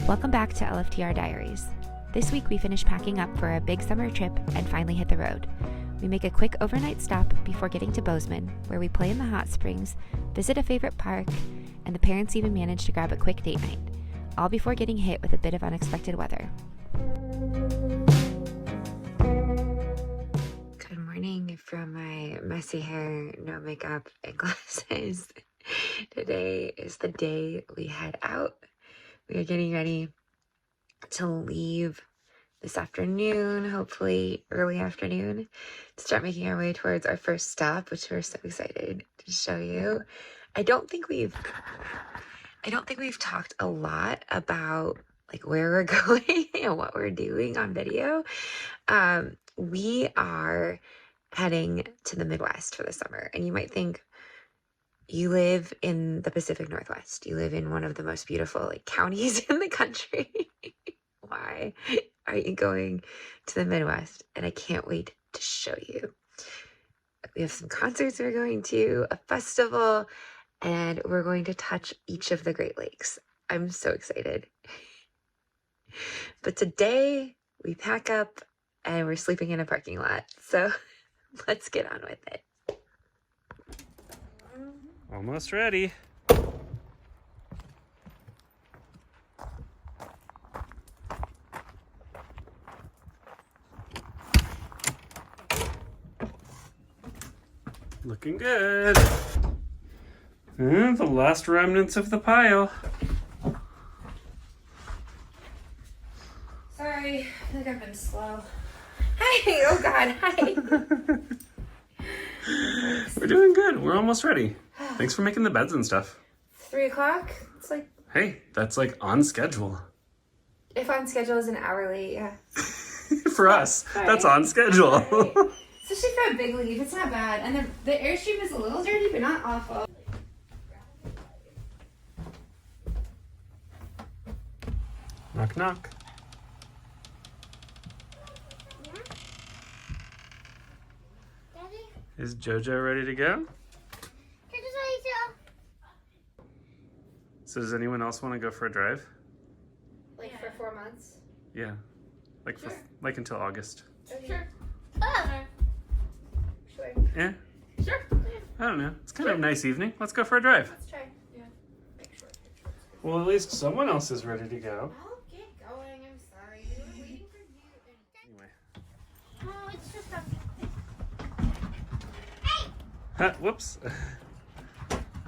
Welcome back to LFTR Diaries. This week we finished packing up for a big summer trip and finally hit the road. We make a quick overnight stop before getting to Bozeman, where we play in the hot springs, visit a favorite park, and the parents even manage to grab a quick date night, all before getting hit with a bit of unexpected weather. Good morning from my messy hair, no makeup, and glasses. Today is the day we head out. We are getting ready to leave this afternoon, hopefully early afternoon, to start making our way towards our first stop, which we're so excited to show you. I don't think we've talked a lot about like where we're going and what we're doing on video. We are heading to the Midwest for the summer, and you might think, you live in the Pacific Northwest. You live in one of the most beautiful counties in the country. Why are you going to the Midwest? And I can't wait to show you. We have some concerts we're going to, a festival, and we're going to touch each of the Great Lakes. I'm so excited. But today we pack up and we're sleeping in a parking lot. So let's get on with it. Almost ready. Looking good. And the last remnants of the pile. Sorry, I think I've been slow. Hi! Oh God, hi! We're doing good. We're almost ready. Thanks for making the beds and stuff. 3 o'clock? It's like... Hey, that's on schedule. If on schedule is an hour late, yeah. For us, Right. that's on schedule. Right. Especially for a big leave, it's not bad. And the Airstream is a little dirty, but not awful. Knock, knock. Is JoJo ready to go? So does anyone else want to go for a drive? Like for 4 months? Yeah. Like until August. Sure. Sure. Yeah? Sure. I don't know. It's kind of a nice evening. Let's go for a drive. Let's try. Yeah. Make sure. Well, at least someone else is ready to go. I'll get going. I'm sorry. We were waiting for you. Anyway. Oh, it's just a... Whoops.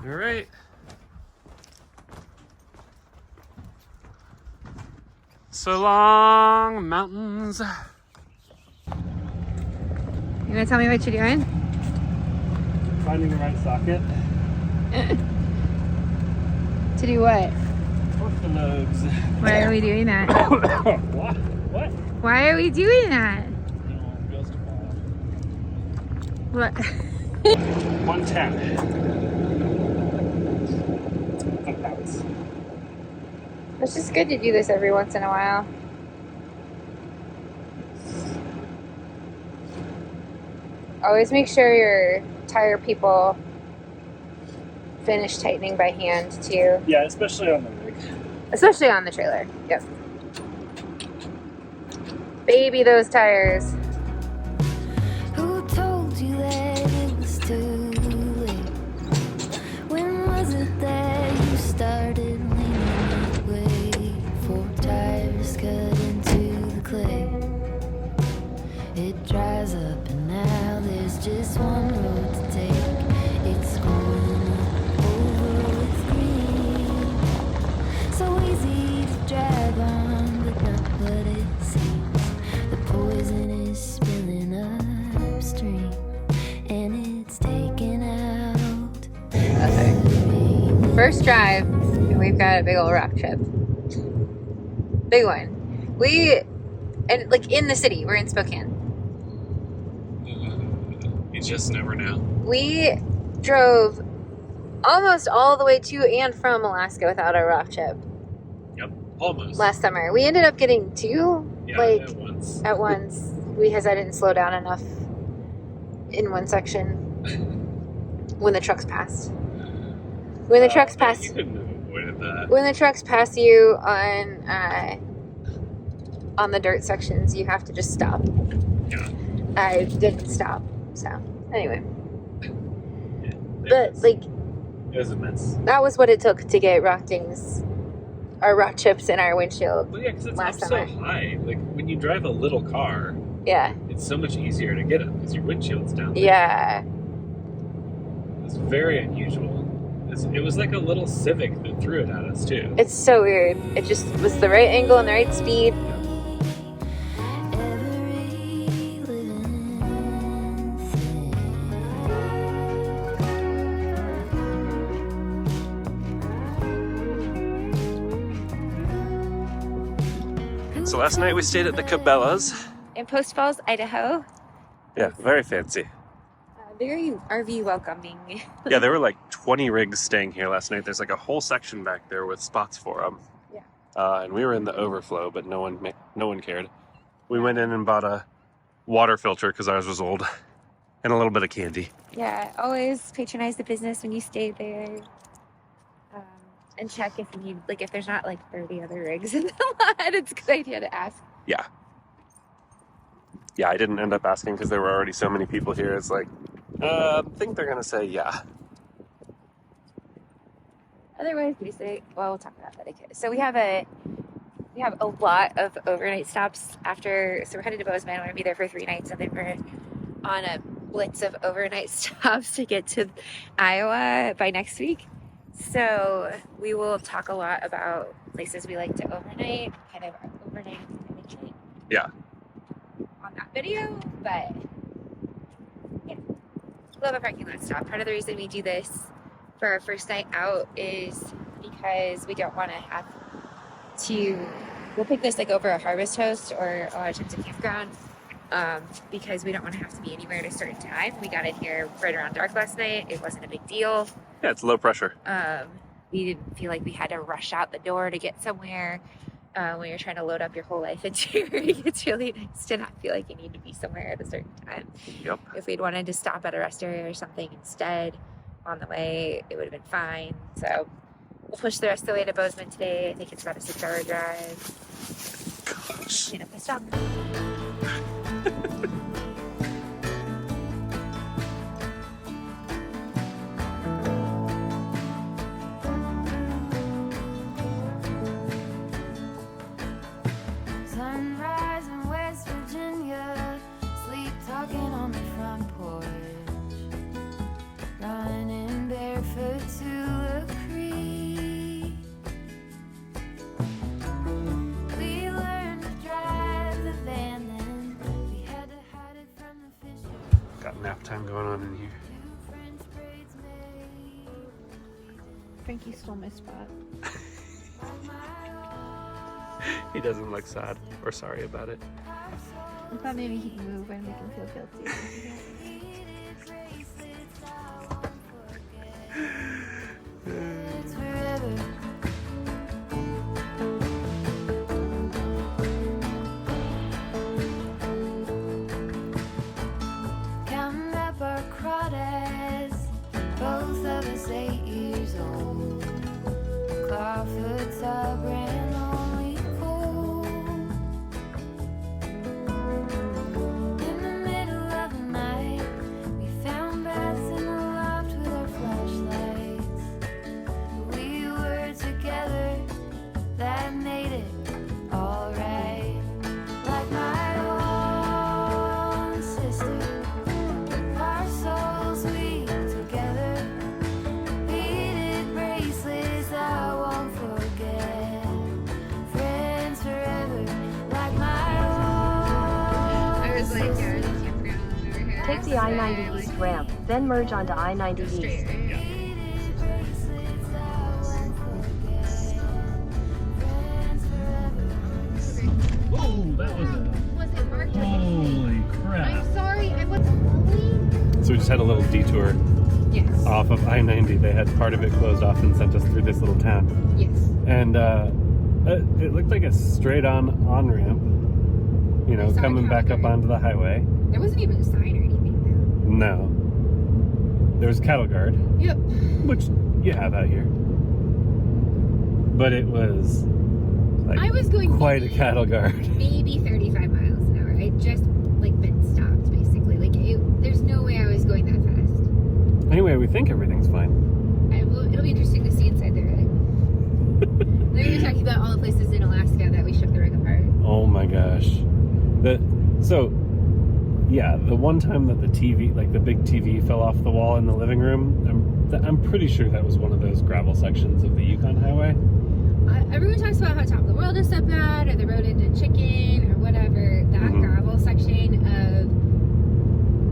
All right. So long, mountains. You gonna tell me what you're doing? Finding the right socket. To do what? Torque the loads. Why are we doing that? What? What? Why are we doing that? Goes to fall. What? 110. About. It's just good to do this every once in a while. Always make sure your tire people finish tightening by hand too. Yeah, especially on the rig. Especially on the trailer. Yep. Baby those tires. Who told you that it was too late? When was it that you started leaning away? 4 tires cut into the clay. It dries up and now there's just one road to take. It's going over with green. So easy to drive on, but not what it seems. The poison is spilling upstream, and it's taking out. Okay. First drive, and we've got a big old rock chip. Big one. And in the city, we're in Spokane. You just never know. We drove almost all the way to and from Alaska without our rock chip Yep, almost. last summer. We ended up getting 2, At once. at once, because I didn't slow down enough in one section when the trucks passed. When the trucks passed. You couldn't have avoided When the trucks pass you on the dirt sections, you have to just stop. Yeah. I didn't stop, so anyway. Yeah, But like, it was a mess. that was what it took to get rock chips in our windshield. Well, yeah, because it's Last up summer. so high. Like when you drive a little car, Yeah. it's so much easier to get them because your windshield's down there. Yeah. It's very unusual. It was like a little Civic that threw it at us too. It's so weird. It just was the right angle and the right speed. Every living So last night we stayed at the Cabela's. In Post Falls, Idaho. Yeah, very fancy. Very RV welcoming. Yeah, there were like 20 rigs staying here last night. There's like a whole section back there with spots for them. Yeah. And we were in the overflow, but no one cared. We went in and bought a water filter because ours was old, and a little bit of candy. Yeah, always patronize the business when you stay there. And check if you need, like, if there's not like 30 other rigs in the lot, it's a good idea to ask. Yeah. Yeah, I didn't end up asking because there were already so many people here. It's like, I think they're gonna say yeah. Otherwise, we'll talk about etiquette. So we have a lot of overnight stops after. So we're headed to Bozeman. We're gonna be there for 3 nights, and then we're on a blitz of overnight stops to get to Iowa by next week. So we will talk a lot about places we like to overnight, kind of our overnight imagery. Yeah. On that video, but yeah, we'll have a parking lot stop. Part of the reason we do this for our first night out is because we don't want to have to. We'll pick this like over a harvest host or a lot of times a campground. Because we don't want to have to be anywhere at a certain time. We got in here right around dark last night. It wasn't a big deal. Yeah, it's low pressure. We didn't feel like we had to rush out the door to get somewhere. When you're trying to load up your whole life into your rig, it's really nice to not feel like you need to be somewhere at a certain time. Yep. If we'd wanted to stop at a rest area or something instead on the way, it would have been fine. So we'll push the rest of the way to Bozeman today. I think it's about a 6-hour drive. Gosh. Clean up the stop. sunrise in West Virginia, sleep talking on the front porch, running barefoot to the creek. We learned to drive the van, then we had to hide it from the fish. Got nap time going on in here. Two French braids made Frankie stole my spot. of my He doesn't look sad or sorry about it. I thought maybe he'd move and make him feel guilty. It's forever. Counting up our crawdads, both of us 8 years old. Clawfoot top ran only cold. In the middle of the night, we found baths in the loft with our flashlights. We were together, that made it alright. Like my own sister, our souls we together. Beaded bracelets I won't forget. Friends forever, like my own. I was like, yeah, there's a campground over here. Take the I-90 East ramp, then merge onto I-90 East. Beaded bracelets I won't forget. Friends forever. Oh, that was Was it marked? holy crap. I'm sorry, I was following. So we just had a little detour Yes. off of I-90. They had part of it closed off and sent us through this little town. Yes. And it looked like a straight on ramp, you know, I saw a coming back up cattle guard. onto the highway. There wasn't even a sign or anything. No. There was cattle guard, Yep. which you have out here. but it was like I was going quite a maybe- cattle guard. Maybe 35 miles an hour. I just like been stopped basically. Like there's no way I was going that fast. Anyway, we think everything's fine. It'll be interesting to see inside the rig. Then we were talking about all the places in Alaska that we shook the rig apart. Oh my gosh. The one time that the TV, like the big TV, fell off the wall in the living room, I'm pretty sure that was one of those gravel sections of the Yukon Highway. Everyone talks about how top of the world is so bad, or the road into Chicken, or whatever. That gravel section of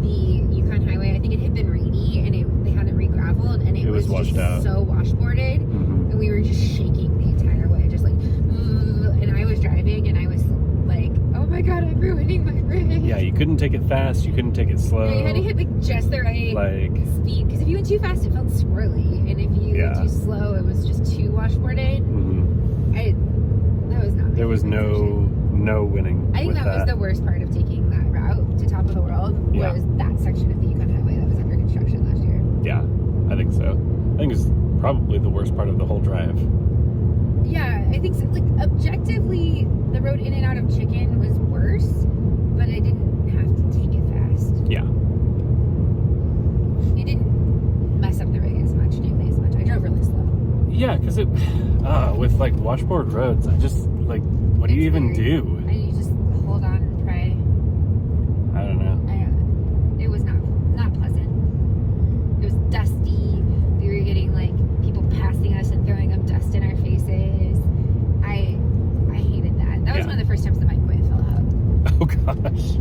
the Yukon Highway, I think it had been rainy, and they hadn't re-graveled, and it was washed just out. so washboarded, and we were just shaking the entire way, just like, and I was driving, and I was like, oh my god, I'm ruining my rig. Yeah, you couldn't take it fast, you couldn't take it slow. Yeah, you had to hit like just the right speed, because if you went too fast, it felt squirrely, and if you went too slow, it was just too washboarded. That was not. There was no winning. I think that was the worst part of taking that route to top of the world was that section of the Yukon Highway that was under construction last year. Yeah, I think so. I think it's probably the worst part of the whole drive. Yeah, I think so. Like objectively, the road in and out of Chicken was worse, but I didn't have to take it fast. Yeah. It didn't mess up the rig as much, nearly as much. I drove really slow. Yeah, because with like washboard roads, I just like, what do you even do? And you just hold on and pray. I don't know. It was not pleasant. It was dusty. We were getting like people passing us and throwing up dust in our faces. I hated that. That was one of the first times the microwave fell out. Oh gosh.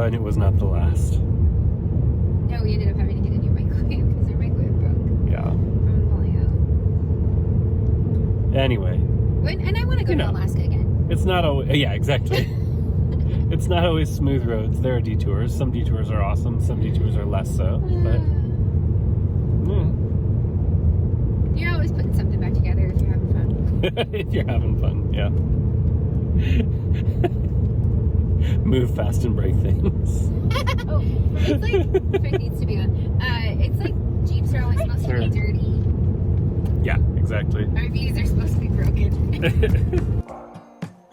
And it was not the last. No, we ended up having to get a new microwave because our microwave broke. Yeah. From falling out. Anyway. And I want to go to Alaska again. It's not always, yeah, exactly. It's not always smooth roads. There are detours. Some detours are awesome. Some detours are less so. But you're always putting something back together if you're having fun. if you're having fun, yeah. Move fast and break things. Oh, it's like it needs to be on. It's like Jeeps are always supposed to be dirty. Yeah, exactly. RVs are supposed to be broken.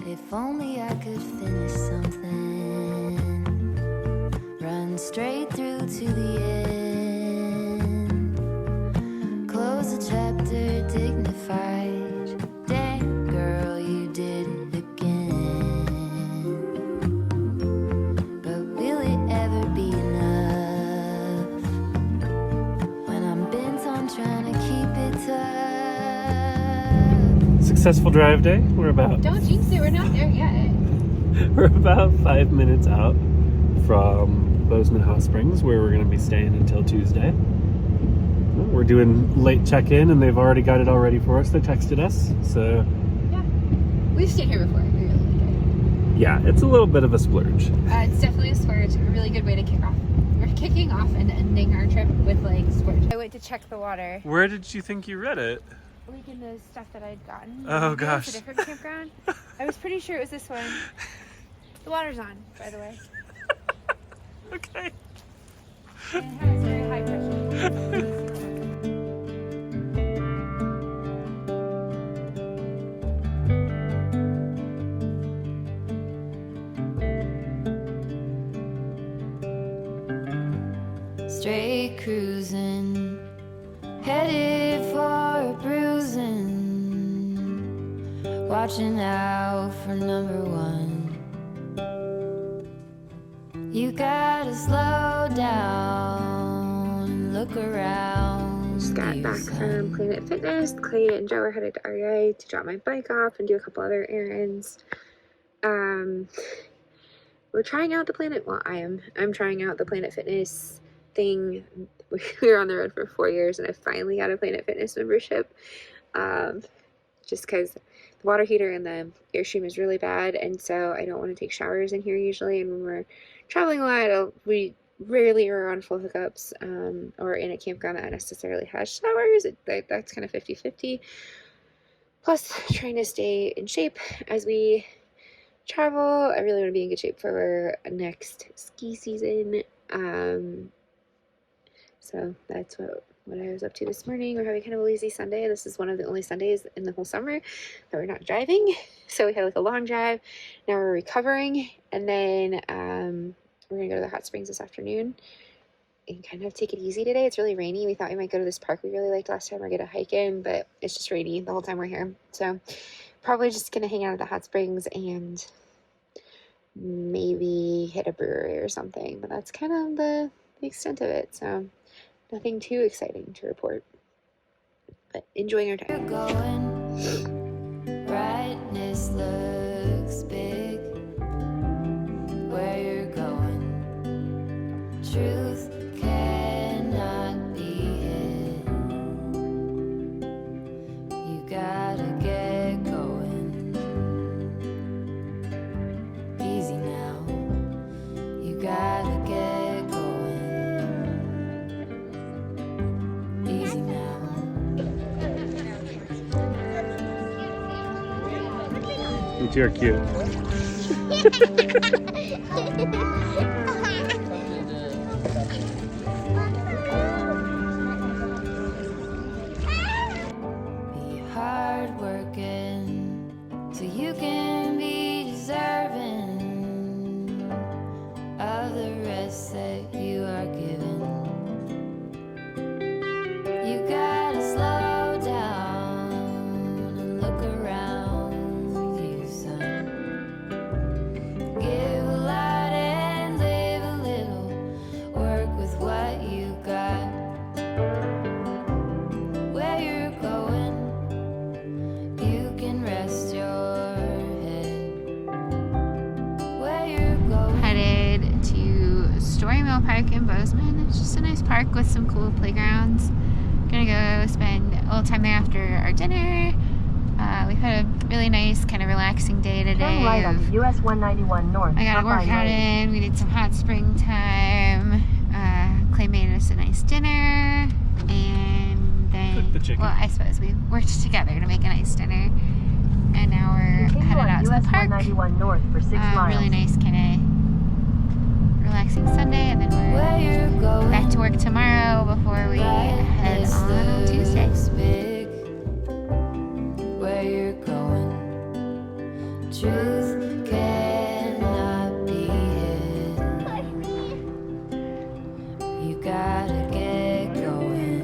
If only I could finish something, run straight through to the end, close a chapter dignified. Dang girl, you did it again. But will it ever be enough when I'm bent on trying to keep it tough? Successful drive day. We're about Don't jinx it, we're not there yet. We're about 5 minutes out from Bozeman Hot Springs, where we're going to be staying until Tuesday. We're doing late check-in, and they've already got it all ready for us. They texted us, so... Yeah. We've stayed here before. We really like it. Yeah, it's a little bit of a splurge. It's definitely a splurge. A really good way to kick off. We're kicking off and ending our trip with, like, splurge. I went to check the water. Where did you think you read it? Like in the stuff that I'd gotten. Oh, gosh. It's a different campground. I was pretty sure it was this one. The water's on, by the way. Okay. And it has very high pressure. Straight cruising, headed for a bruising, watching out for number one. You gotta slow down and look around. Just got back from Planet Fitness. Clay and Joe are headed to REI to drop my bike off and do a couple other errands. We're trying out the Planet, well, I'm trying out the Planet Fitness thing. We were on the road for 4 years, and I finally got a Planet Fitness membership. Just because the water heater and the Airstream is really bad, and so I don't want to take showers in here usually. And when we're traveling a lot, we rarely are on full hookups or in a campground that necessarily has showers. That's kind of 50-50. Plus, trying to stay in shape as we travel. I really want to be in good shape for next ski season. So that's what what I was up to this morning. We're having kind of a lazy Sunday. This is one of the only Sundays in the whole summer that we're not driving. So we had like a long drive. Now we're recovering, and then we're gonna go to the hot springs this afternoon and kind of take it easy today. It's really rainy. We thought we might go to this park we really liked last time or get a hike in, but it's just rainy the whole time we're here. So probably just gonna hang out at the hot springs and maybe hit a brewery or something. But that's kind of the extent of it. So nothing too exciting to report, but enjoying our time. Brightness looks big. Where you're going, truth cannot be hid. You gotta get going. Easy now. You gotta get going. Easy now. You two are cute. Be hard working so you can be deserving of the rest that you are given. You gotta slow down and look around you, son. Give a lot and live a little. Work with what you got. Where you're going, you can rest your head. Where you're going. Headed to Story Mill Park in Bozeman. It's just a nice park with some cool playgrounds. Gonna go spend a little time there after our dinner. We've had a really nice, kind of relaxing day today. Turn right on of- US 191 North. I got a Popeye workout Lane. in. We did some hot spring time. Clay made us a nice dinner, and then Cooked the chicken. well, I suppose we worked together to make a nice dinner. And now we're Continue headed on out to US the park. 191 North for 6 miles. Really nice, kind of relaxing Sunday, and then Where we're you're going. back to work tomorrow before we head on Tuesday. Looks big. Where you're going, truth cannot be hid. You gotta get going.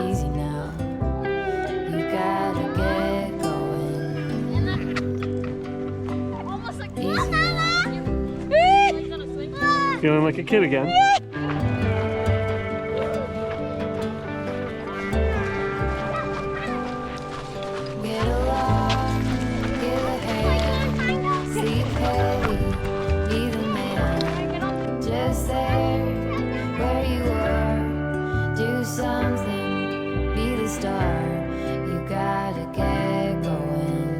Easy now. You gotta get going. Easy now. Feeling like a kid again. Get along, give a hand, sleep heavy, be the man. Just there, where you are, do something, be the star. You gotta get going.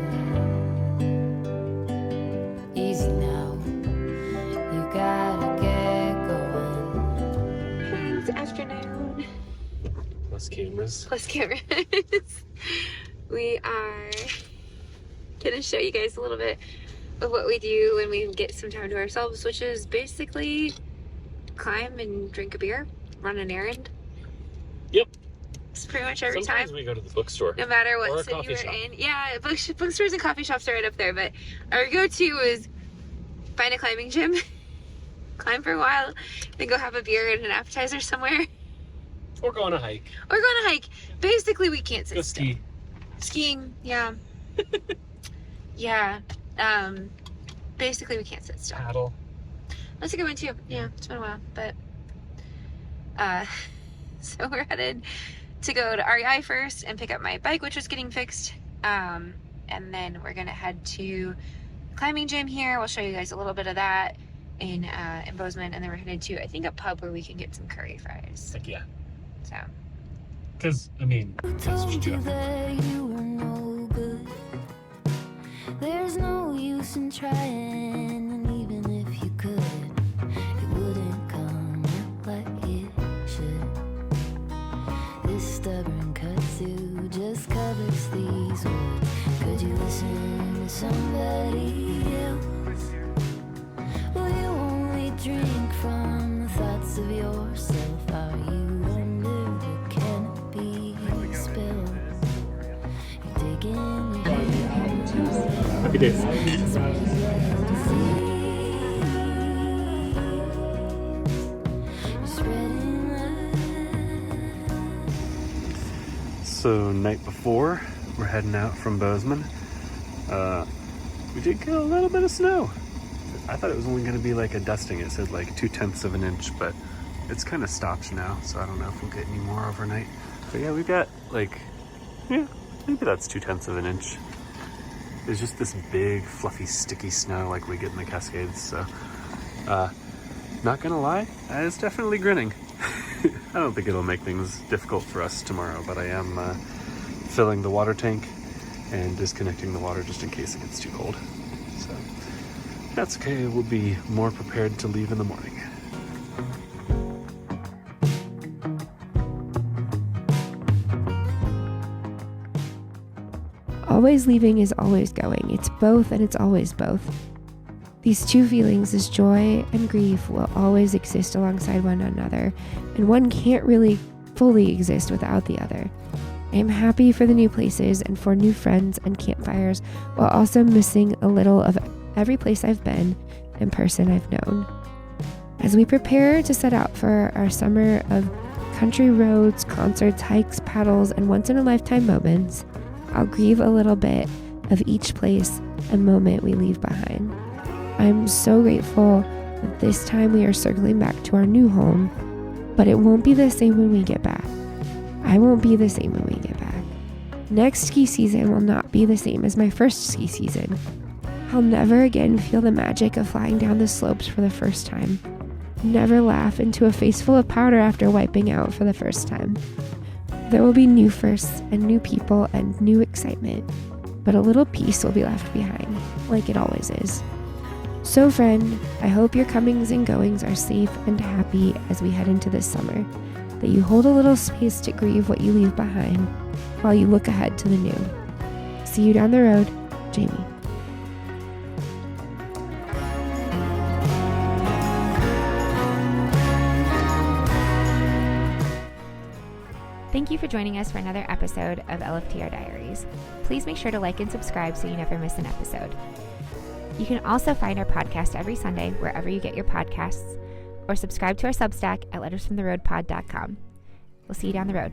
Easy now, you gotta get going. It's afternoon. Plus cameras. Plus cameras. We are gonna show you guys a little bit of what we do when we get some time to ourselves, which is basically climb and drink a beer, run an errand. Yep. It's pretty much every Sometimes time, we go to the bookstore. no matter or a what city coffee we're shop. in. Yeah, bookstores and coffee shops are right up there, but our go-to is find a climbing gym, climb for a while, then go have a beer and an appetizer somewhere, Or go on a hike. or go on a hike. Basically, we can't sit Go still. ski. Skiing, yeah. Yeah. Basically we can't sit still. Paddle. That's a good one too. Yeah, it's been a while. But so we're headed to go to REI first and pick up my bike, which was getting fixed. And then we're gonna head to the climbing gym here. We'll show you guys a little bit of that in Bozeman, and then we're headed to, I think, a pub where we can get some curry fries. Like, yeah. So Because, I mean, Who that's told what you you have. that you were no good? There's no use in trying, and even if you could, it wouldn't come out like it should. This stubborn kudzu just covers these words. Could you listen to somebody else? Will you only drink from the thoughts of yourself? Happy days. So night before, we're heading out from Bozeman. We did get a little bit of snow. I thought it was only going to be like a dusting. It said like 0.2 of an inch, but it's kind of stopped now, so I don't know if we'll get any more overnight. But yeah, we've got like, yeah, maybe that's 0.2 of an inch. It's just this big, fluffy, sticky snow like we get in the Cascades. So, not gonna lie, I was definitely grinning. I don't think it'll make things difficult for us tomorrow, but I am filling the water tank and disconnecting the water just in case it gets too cold. So that's okay. We'll be more prepared to leave in the morning. Always leaving is always going. It's both and it's always both. These two feelings, this joy and grief, will always exist alongside one another, and one can't really fully exist without the other. I am happy for the new places and for new friends and campfires, while also missing a little of every place I've been and person I've known. As we prepare to set out for our summer of country roads, concerts, hikes, paddles, and once-in-a-lifetime moments, I'll grieve a little bit of each place and moment we leave behind. I'm so grateful that this time we are circling back to our new home, but it won't be the same when we get back. I won't be the same when we get back. Next ski season will not be the same as my first ski season. I'll never again feel the magic of flying down the slopes for the first time. Never laugh into a face full of powder after wiping out for the first time. There will be new firsts and new people and new excitement, but a little peace will be left behind, like it always is. So friend, I hope your comings and goings are safe and happy as we head into this summer, that you hold a little space to grieve what you leave behind while you look ahead to the new. See you down the road, Jamie. Thank you for joining us for another episode of LFTR Diaries. Please make sure to like and subscribe so you never miss an episode. You can also find our podcast every Sunday wherever you get your podcasts, or subscribe to our Substack at lettersfromtheroadpod.com. We'll see you down the road.